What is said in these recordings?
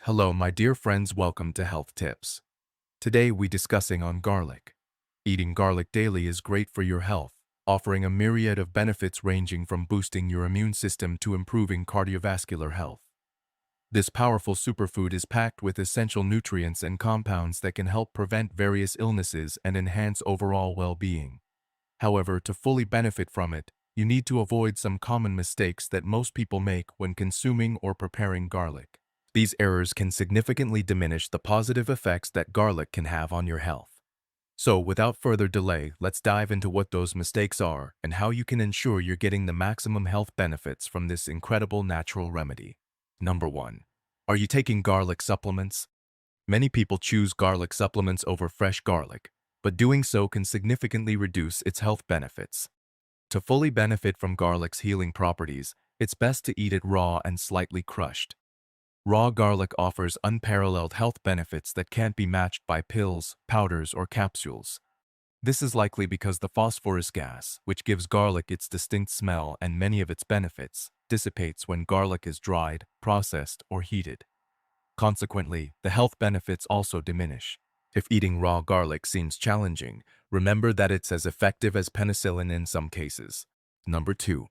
Hello, my dear friends, welcome to Health Tips. Today we discussing on garlic. Eating garlic daily is great for your health, offering a myriad of benefits ranging from boosting your immune system to improving cardiovascular health. This powerful superfood is packed with essential nutrients and compounds that can help prevent various illnesses and enhance overall well-being. However, to fully benefit from it, you need to avoid some common mistakes that most people make when consuming or preparing garlic. These errors can significantly diminish the positive effects that garlic can have on your health. So, without further delay, let's dive into what those mistakes are and how you can ensure you're getting the maximum health benefits from this incredible natural remedy. Number 1. Are you taking garlic supplements? Many people choose garlic supplements over fresh garlic, but doing so can significantly reduce its health benefits. To fully benefit from garlic's healing properties, it's best to eat it raw and slightly crushed. Raw garlic offers unparalleled health benefits that can't be matched by pills, powders, or capsules. This is likely because the phosphorus gas, which gives garlic its distinct smell and many of its benefits, dissipates when garlic is dried, processed, or heated. Consequently, the health benefits also diminish. If eating raw garlic seems challenging, remember that it's as effective as penicillin in some cases. Number 2.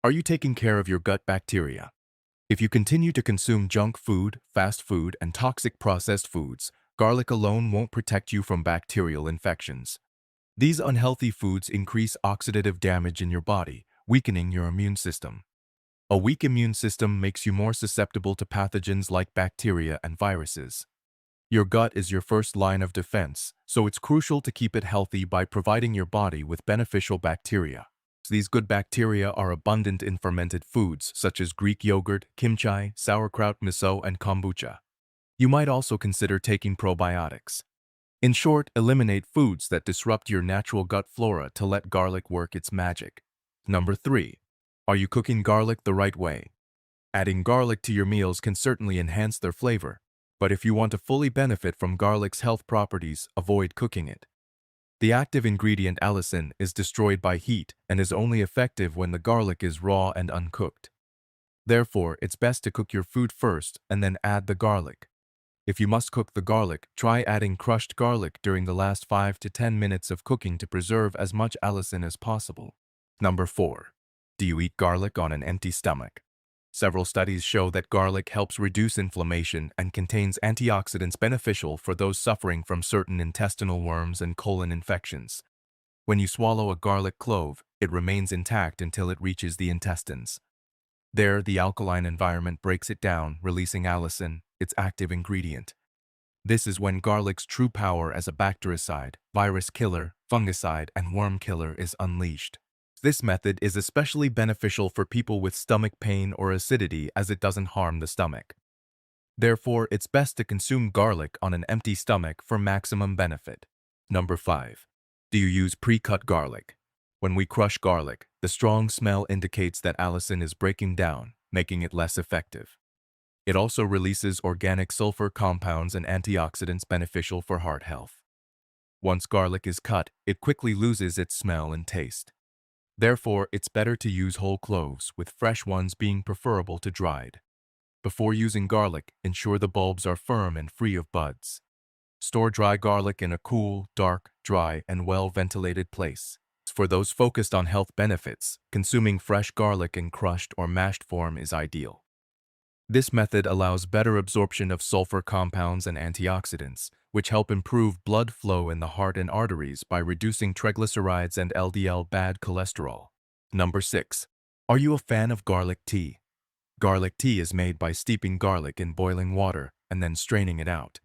Are you taking care of your gut bacteria? If you continue to consume junk food, fast food, and toxic processed foods, garlic alone won't protect you from bacterial infections. These unhealthy foods increase oxidative damage in your body, weakening your immune system. A weak immune system makes you more susceptible to pathogens like bacteria and viruses. Your gut is your first line of defense, so it's crucial to keep it healthy by providing your body with beneficial bacteria. These good bacteria are abundant in fermented foods such as Greek yogurt, kimchi, sauerkraut, miso, and kombucha. You might also consider taking probiotics. In short, eliminate foods that disrupt your natural gut flora to let garlic work its magic. Number 3. Are you cooking garlic the right way? Adding garlic to your meals can certainly enhance their flavor, but if you want to fully benefit from garlic's health properties, avoid cooking it. The active ingredient allicin is destroyed by heat and is only effective when the garlic is raw and uncooked. Therefore, it's best to cook your food first and then add the garlic. If you must cook the garlic, try adding crushed garlic during the last 5 to 10 minutes of cooking to preserve as much allicin as possible. Number 4. Do you eat garlic on an empty stomach? Several studies show that garlic helps reduce inflammation and contains antioxidants beneficial for those suffering from certain intestinal worms and colon infections. When you swallow a garlic clove, it remains intact until it reaches the intestines. There, the alkaline environment breaks it down, releasing allicin, its active ingredient. This is when garlic's true power as a bactericide, virus killer, fungicide, and worm killer is unleashed. This method is especially beneficial for people with stomach pain or acidity as it doesn't harm the stomach. Therefore, it's best to consume garlic on an empty stomach for maximum benefit. Number 5. Do you use pre-cut garlic? When we crush garlic, the strong smell indicates that allicin is breaking down, making it less effective. It also releases organic sulfur compounds and antioxidants beneficial for heart health. Once garlic is cut, it quickly loses its smell and taste. Therefore, it's better to use whole cloves, with fresh ones being preferable to dried. Before using garlic, ensure the bulbs are firm and free of buds. Store dry garlic in a cool, dark, dry, and well-ventilated place. For those focused on health benefits, consuming fresh garlic in crushed or mashed form is ideal. This method allows better absorption of sulfur compounds and antioxidants, which help improve blood flow in the heart and arteries by reducing triglycerides and LDL bad cholesterol. Number 6. Are you a fan of garlic tea? Garlic tea is made by steeping garlic in boiling water and then straining it out.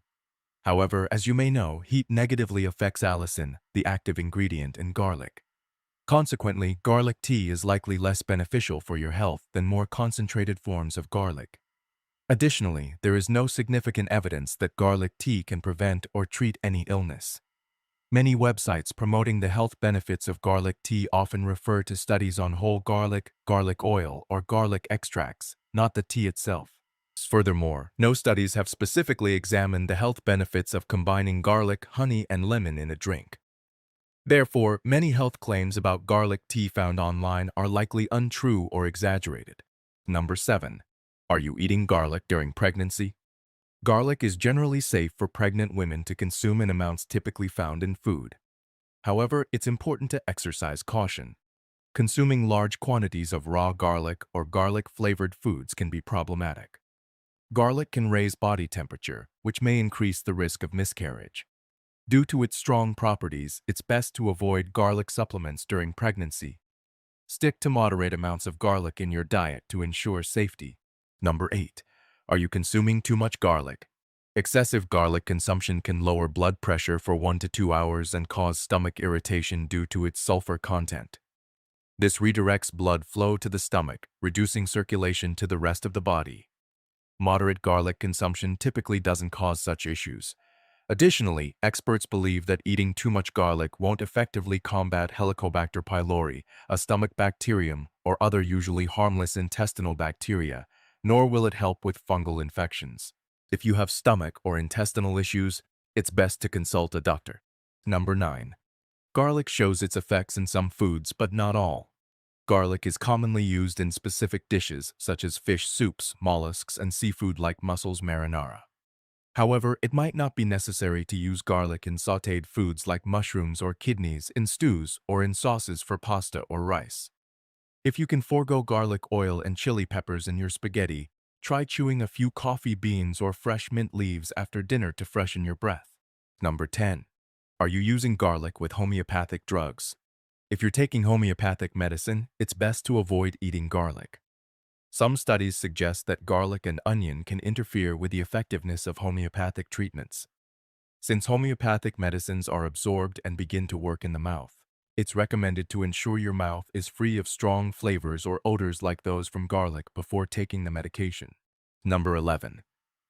However, as you may know, heat negatively affects allicin, the active ingredient in garlic. Consequently, garlic tea is likely less beneficial for your health than more concentrated forms of garlic. Additionally, there is no significant evidence that garlic tea can prevent or treat any illness. Many websites promoting the health benefits of garlic tea often refer to studies on whole garlic, garlic oil, or garlic extracts, not the tea itself. Furthermore, no studies have specifically examined the health benefits of combining garlic, honey, and lemon in a drink. Therefore, many health claims about garlic tea found online are likely untrue or exaggerated. Number 7. Are you eating garlic during pregnancy? Garlic is generally safe for pregnant women to consume in amounts typically found in food. However, it's important to exercise caution. Consuming large quantities of raw garlic or garlic-flavored foods can be problematic. Garlic can raise body temperature, which may increase the risk of miscarriage. Due to its strong properties, it's best to avoid garlic supplements during pregnancy. Stick to moderate amounts of garlic in your diet to ensure safety. Number 8. Are you consuming too much garlic? Excessive garlic consumption can lower blood pressure for 1 to 2 hours and cause stomach irritation due to its sulfur content. This redirects blood flow to the stomach, reducing circulation to the rest of the body. Moderate garlic consumption typically doesn't cause such issues. Additionally, experts believe that eating too much garlic won't effectively combat Helicobacter pylori, a stomach bacterium, or other usually harmless intestinal bacteria, nor will it help with fungal infections. If you have stomach or intestinal issues, it's best to consult a doctor. Number 9. Garlic shows its effects in some foods, but not all. Garlic is commonly used in specific dishes such as fish soups, mollusks, and seafood like mussels marinara. However, it might not be necessary to use garlic in sautéed foods like mushrooms or kidneys, in stews, or in sauces for pasta or rice. If you can forego garlic oil and chili peppers in your spaghetti, try chewing a few coffee beans or fresh mint leaves after dinner to freshen your breath. Number 10. Are you using garlic with homeopathic drugs? If you're taking homeopathic medicine, it's best to avoid eating garlic. Some studies suggest that garlic and onion can interfere with the effectiveness of homeopathic treatments. Since homeopathic medicines are absorbed and begin to work in the mouth, it's recommended to ensure your mouth is free of strong flavors or odors like those from garlic before taking the medication. Number 11.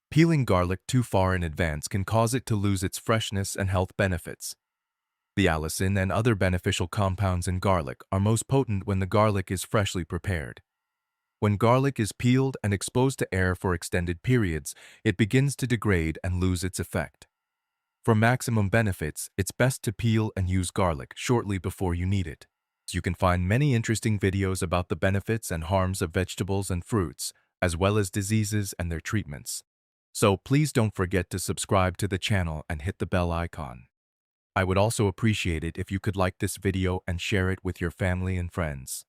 Peeling garlic too far in advance can cause it to lose its freshness and health benefits. The allicin and other beneficial compounds in garlic are most potent when the garlic is freshly prepared. When garlic is peeled and exposed to air for extended periods, it begins to degrade and lose its effect. For maximum benefits, it's best to peel and use garlic shortly before you need it. You can find many interesting videos about the benefits and harms of vegetables and fruits, as well as diseases and their treatments. So please don't forget to subscribe to the channel and hit the bell icon. I would also appreciate it if you could like this video and share it with your family and friends.